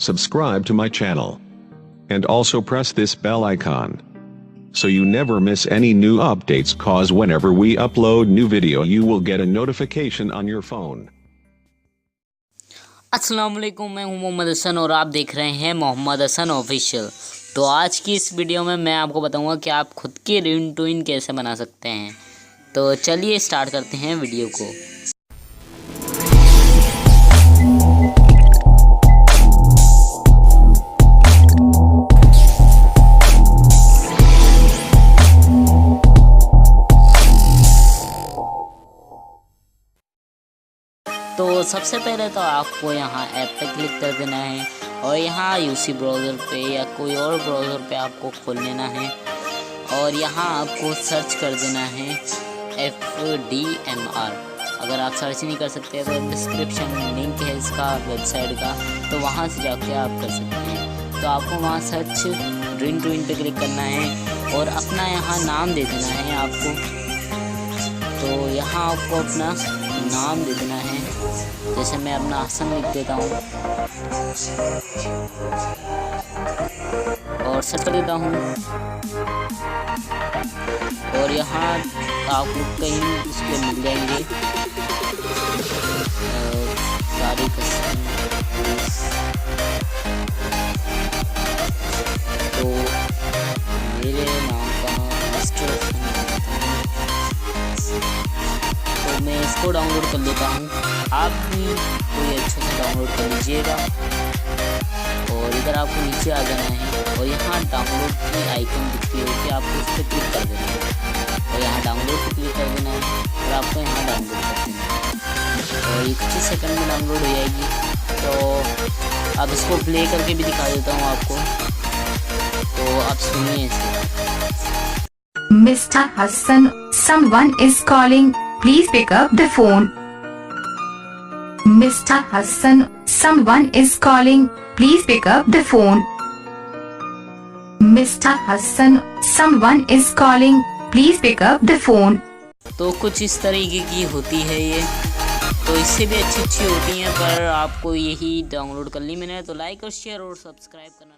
subscribe to my channel, and also press this bell icon so you never miss any new updates, cause whenever we upload new video you will get a notification on your phone. अस्सलाम वालेकुम, मैं हूं मोहम्मद हसन और आप देख रहे हैं Mohammad Hasan official. तो आज की इस वीडियो में मैं आपको बताऊंगा कि आप खुद की रिंगटोन कैसे बना सकते हैं। तो चलिए स्टार्ट करते हैं वीडियो को। तो सबसे पहले तो आपको यहाँ ऐप पे क्लिक कर देना है और यहाँ यूसी ब्राउज़र पे या कोई और ब्राउज़र पे आपको खोल लेना है और यहाँ आपको सर्च कर देना है FDMR। अगर आप सर्च नहीं कर सकते तो डिस्क्रिप्शन में लिंक है इसका वेबसाइट का, तो वहाँ से जाके आप कर सकते हैं। तो आपको वहाँ सर्च रिंगटोन पे क्लिक करना है और अपना यहाँ नाम दे देना है आपको। तो यहाँ आपको अपना नाम दे देना है, जैसे मैं अपना हसन लिख देता हूँ और सर्च कर देता हूँ। और यहाँ आपको कहीं इसके मिल जाएंगे सारी तो मेरे नाम का मिस्टर, तो मैं इसको डाउनलोड कर लेता हूँ। आप भी कोई अच्छे से डाउनलोड कर लीजिएगा और इधर आपको नीचे आ जाना है और यहाँ डाउनलोड की आइकन दिखती होगी, आपको उस पर क्लिक कर देना है और यहाँ डाउनलोड पर क्लिक कर देना है और आपको यहाँ डाउनलोड कर देना है और 21 सेकंड में डाउनलोड हो जाएगी। तो अब इसको प्ले करके भी दिखा देता हूँ आपको, तो आप सुनिए इसे। Mr. Hassan, someone is calling. Please pick up the phone. Mr. Hassan, someone is calling. Please pick up the phone. Mr. Hassan, someone is calling. Please pick up the phone. तो कुछ इस तरीके की होती है ये, तो इससे भी अच्छी होती हैं, पर आपको यही डाउनलोड कर ली मैंने। तो लाइक और शेयर और सब्सक्राइब करना